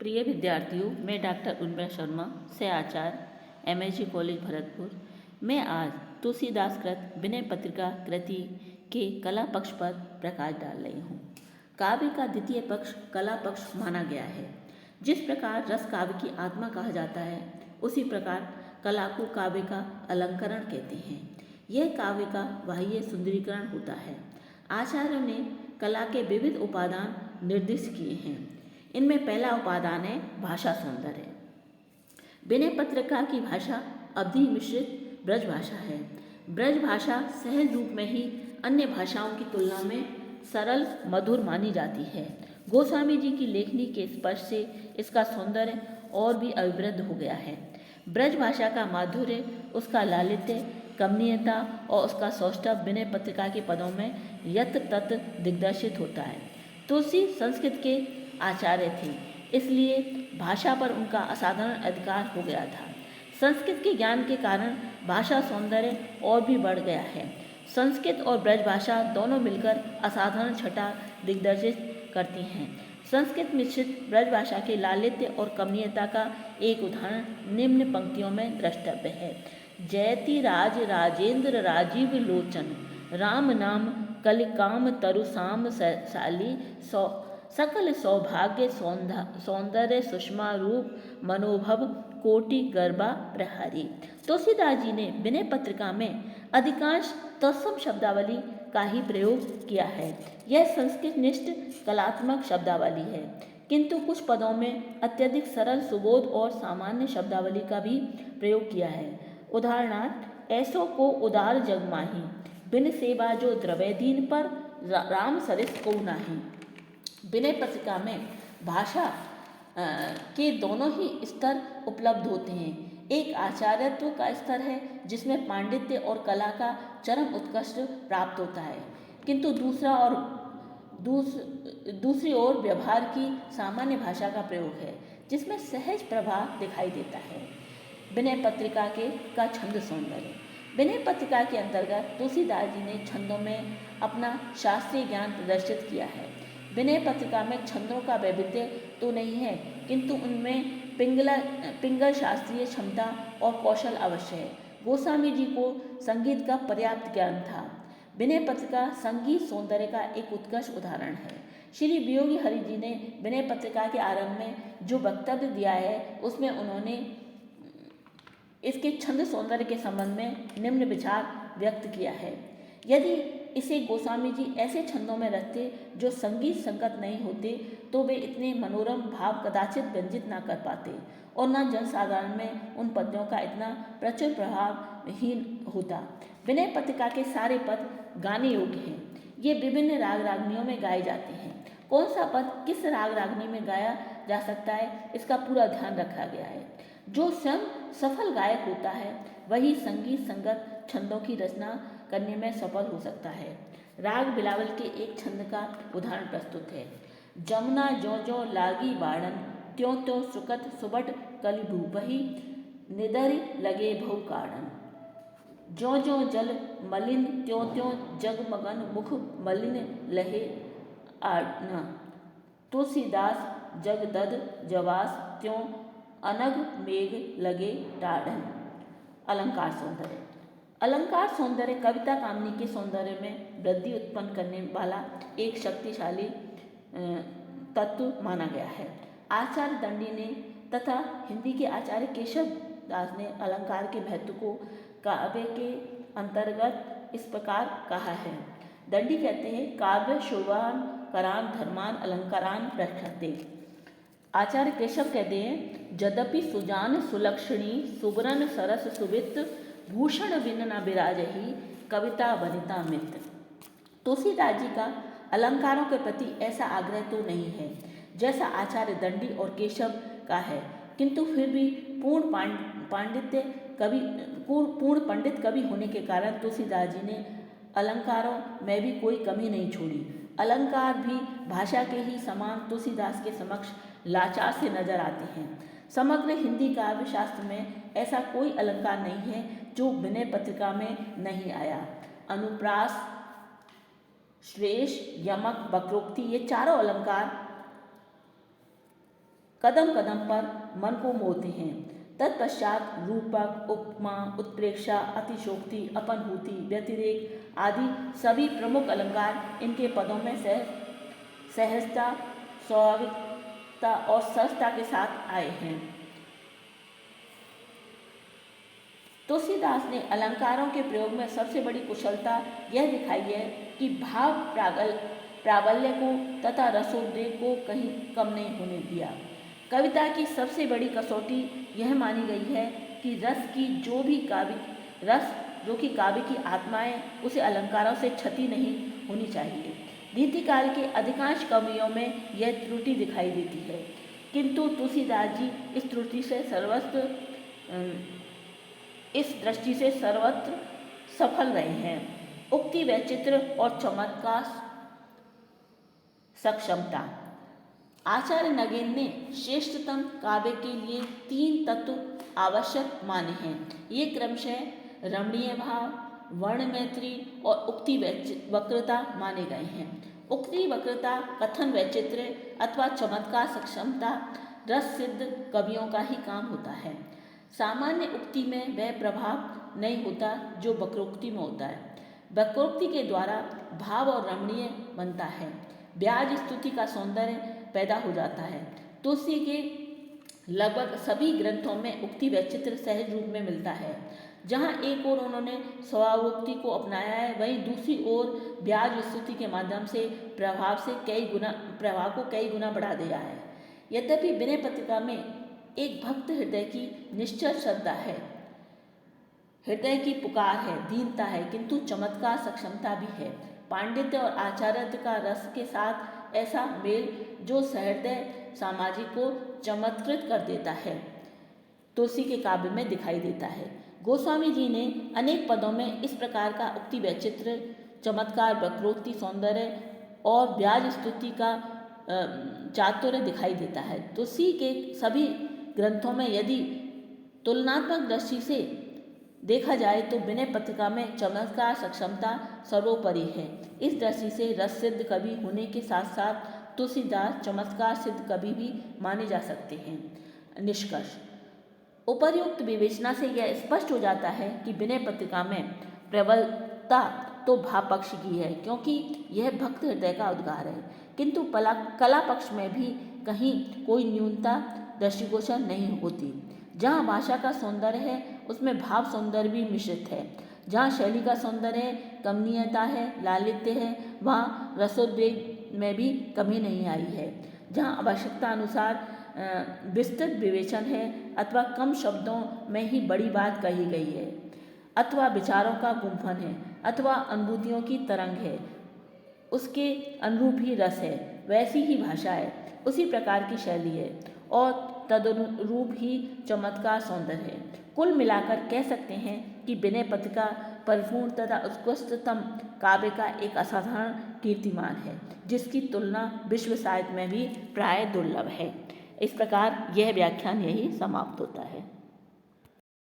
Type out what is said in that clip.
प्रिय विद्यार्थियों, मैं डॉक्टर उर्मिला शर्मा से आचार्य MSG कॉलेज भरतपुर। मैं आज तुलसीदास कृत विनय पत्रिका कृति के कला पक्ष पर प्रकाश डाल रही हूँ। काव्य का द्वितीय पक्ष कला पक्ष माना गया है। जिस प्रकार रस काव्य की आत्मा कहा जाता है, उसी प्रकार कला को काव्य का अलंकरण कहते हैं। यह काव्य का बाह्य सुंदरीकरण होता है। आचार्यों ने कला के विविध उपादान निर्दिष्ट किए हैं। इनमें पहला उपादान है भाषा सौंदर्य। विनय पत्रिका की भाषा अवधि मिश्रित ब्रज भाषा है। ब्रज भाषा सहज रूप में ही अन्य भाषाओं की तुलना में सरल मधुर मानी जाती है। गोस्वामी जी की लेखनी के स्पर्श से इसका सौंदर्य और भी अभिवृद्ध हो गया है। ब्रज भाषा का माधुर्य, उसका लालित्य, कमनीयता और उसका सौष्ठव विनय पत्रिका के पदों में यत तत दिग्दर्शित होता है। तुलसी संस्कृत के आचार्य थे, इसलिए भाषा पर उनका असाधारण अधिकार हो गया था। संस्कृत के ज्ञान के कारण भाषा सौंदर्य और भी बढ़ गया है। संस्कृत और ब्रज भाषा दोनों मिलकर असाधारण छटा दिग्दर्शित करती हैं। संस्कृत मिश्रित ब्रज भाषा के लालित्य और कमनीयता का एक उदाहरण निम्न पंक्तियों में द्रष्टव्य है। जयति राज राजेंद्र राजीव लोचन, राम नाम कलिकाम तरुसाम शाली, सकल सौभाग्य सौंदर्य सुषमा रूप मनोभव कोटि गर्भा प्रहारी। तुलसीदास जी ने विनय पत्रिका में अधिकांश तत्सम शब्दावली का ही प्रयोग किया है। यह संस्कृत निष्ठ कलात्मक शब्दावली है, किंतु कुछ पदों में अत्यधिक सरल सुबोध और सामान्य शब्दावली का भी प्रयोग किया है। उदाहरणार्थ, ऐसो को उदार जग माही, बिन सेवा जो द्रव्य दीन पर, राम सरिस को नाही। विनय पत्रिका में भाषा के दोनों ही स्तर उपलब्ध होते हैं। एक आचार्यत्व का स्तर है, जिसमें पांडित्य और कला का चरम उत्कृष्ट प्राप्त होता है, किंतु दूसरी ओर व्यवहार की सामान्य भाषा का प्रयोग है, जिसमें सहज प्रभाव दिखाई देता है। विनय पत्रिका का छंद सौंदर्य। विनय पत्रिका के अंतर्गत तुलसीदास जी ने छंदों में अपना शास्त्रीय ज्ञान प्रदर्शित किया है। विनय पत्रिका में छंदों का वैविध्य तो नहीं है, किंतु उनमें पिंगल शास्त्रीय क्षमता और कौशल अवश्य है। गोस्वामी जी को संगीत का पर्याप्त ज्ञान था। विनय पत्रिका संगीत सौंदर्य का एक उत्कृष्ट उदाहरण है। श्री वियोगी हरि जी ने विनय पत्रिका के आरंभ में जो वक्तव्य दिया है, उसमें उन्होंने इसके छंद सौंदर्य के संबंध में निम्न विचार व्यक्त किया है। यदि इसे गोस्वामी जी ऐसे छंदों में रखते जो संगीत संगत नहीं होते, तो वे इतने मनोरम भाव कदाचित व्यंजित न कर पाते और न जनसाधारण में उन पद्यों का इतना प्रचुर प्रभावहीन होता। विनय पत्रिका के सारे पद गाने योग्य हैं। ये विभिन्न राग रागनियों में गाए जाते हैं। कौन सा पद किस राग रागनी में गाया जा सकता है, इसका पूरा ध्यान रखा गया है। जो स्वयं सफल गायक होता है, वही संगीत संगत छंदों की रचना करने में सफल हो सकता है। राग बिलावल के एक छंद का उदाहरण प्रस्तुत है। जमुना ज्यों ज्यों लागी बाढ़न, त्यों त्यों सुकत सुबट कलि भूपहि, निदरि लगे भव काढ़न। ज्यों ज्यों जल मलिन, त्यों त्यों जगमगन मुख मलिन लहे आड़ना। तुलसीदास जगदद जवास, त्यों अनग मेघ लगे टाढ़न। अलंकार सौंदर्य। अलंकार सौंदर्य कविता कामनी के सौंदर्य में वृद्धि उत्पन्न करने वाला एक शक्तिशाली तत्व माना गया है। आचार्य दंडी ने तथा हिंदी के आचार्य केशव दास ने अलंकार के महत्व को काव्य के अंतर्गत इस प्रकार कहा है। दंडी कहते हैं, काव्य शोभान करान धर्मान अलंकारान प्रक्षते। आचार्य केशव कहते हैं, यद्यपि सुजान सुलक्षणी सुबरन सरस सुवित, भूषण बिन न बिराजही, कविता वनिता मित्र। तुलसीदास जी का अलंकारों के प्रति ऐसा आग्रह तो नहीं है जैसा आचार्य दंडी और केशव का है, किंतु फिर भी पूर्ण पंडित कवि होने के कारण तुलसीदास जी ने अलंकारों में भी कोई कमी नहीं छोड़ी। अलंकार भी भाषा के ही समान तुलसीदास के समक्ष लाचार से नजर आते हैं। समग्र हिंदी काव्य शास्त्र में ऐसा कोई अलंकार नहीं है जो विनय पत्रिका में नहीं आया। अनुप्रास, श्लेष, यमक, वक्रोक्ति, ये चारों अलंकार कदम कदम पर मन को मोहते हैं। तत्पश्चात रूपक, उपमा, उत्प्रेक्षा, अतिशोक्ति, अपनहूति, व्यतिरेक आदि सभी प्रमुख अलंकार इनके पदों में सहजता, स्वाभाविकता और सहजता के साथ आए हैं। तुलसीदास ने अलंकारों के प्रयोग में सबसे बड़ी कुशलता यह दिखाई है कि भाव प्राबल्य को तथा रसोद्रेक को कहीं कम नहीं होने दिया। कविता की सबसे बड़ी कसौटी यह मानी गई है कि रस जो कि काव्य की आत्मा है, उसे अलंकारों से क्षति नहीं होनी चाहिए। रीतिकाल के अधिकांश कवियों में यह त्रुटि दिखाई देती है, किंतु तुलसीदास जी इस दृष्टि से सर्वत्र सफल रहे हैं। उक्ति, वैचित्र और चमत्कार सक्षमता। आचार्य नगेन ने श्रेष्ठतम काव्य के लिए 3 तत्व आवश्यक माने हैं। ये क्रमशः रमणीय भाव, वर्ण मैत्री और उक्ति वक्रता माने गए हैं। उक्ति वक्रता, कथन वैचित्र अथवा चमत्कार सक्षमता रस सिद्ध कवियों का ही काम होता है। सामान्य उक्ति में वह प्रभाव नहीं होता जो वक्रोक्ति में होता है। वक्रोक्ति के द्वारा भाव और रमणीय बनता है, ब्याज स्तुति का सौंदर्य पैदा हो जाता है। तुलसी के लगभग सभी ग्रंथों में उक्ति वैचित्र सहज रूप में मिलता है। जहाँ एक ओर उन्होंने स्वभावोक्ति को अपनाया है, वहीं दूसरी ओर ब्याज स्तुति के माध्यम से प्रभाव को कई गुना बढ़ा दिया है। यद्यपि विनय पत्रिका में एक भक्त हृदय की निश्चल श्रद्धा है, हृदय की पुकार है, दीनता है, किंतु चमत्कार सक्षमता भी है। पांडित्य और आचार्यत्व का रस के साथ ऐसा मेल जो सहृदय सामाजिक को चमत्कृत कर देता है, तुलसी के काव्य में दिखाई देता है। गोस्वामी जी ने अनेक पदों में इस प्रकार का उक्ति वैचित्र, चमत्कार, वक्रोक्ति, सौंदर्य और ब्याज स्तुति का चातुर्य दिखाई देता है। तुलसी के सभी ग्रंथों में यदि तुलनात्मक दृष्टि से देखा जाए तो विनय पत्रिका में चमत्कार सक्षमता सर्वोपरि है। इस दृष्टि से रस सिद्ध कवि होने के साथ साथ तुलसीदास चमत्कार सिद्ध कवि भी माने जा सकते हैं। निष्कर्ष, उपर्युक्त विवेचना से यह स्पष्ट हो जाता है कि विनय पत्रिका में प्रबलता तो भाव पक्ष की है, क्योंकि यह भक्त हृदय का उद्गार है, किंतु कला पक्ष में भी कहीं कोई न्यूनता दृष्टिगोचर नहीं होती। जहाँ भाषा का सौंदर्य है उसमें भाव सौंदर्य भी मिश्रित है। जहाँ शैली का सौंदर्य है, कमनीयता है, लालित्य है, वहाँ रसोद्वेग में भी कमी नहीं आई है। जहाँ आवश्यकता अनुसार विस्तृत विवेचन है अथवा कम शब्दों में ही बड़ी बात कही गई है, अथवा विचारों का गुंफन है, अथवा अनुभूतियों की तरंग है, उसके अनुरूप ही रस है, वैसी ही भाषा है, उसी प्रकार की शैली है और तदनुरूप ही चमत्कार सौंदर्य है। कुल मिलाकर कह सकते हैं कि विनय पत्रिका परिपूर्ण तथा उत्कृष्टतम काव्य का एक असाधारण कीर्तिमान है, जिसकी तुलना विश्व साहित्य में भी प्राय दुर्लभ है। इस प्रकार यह व्याख्यान यही समाप्त होता है।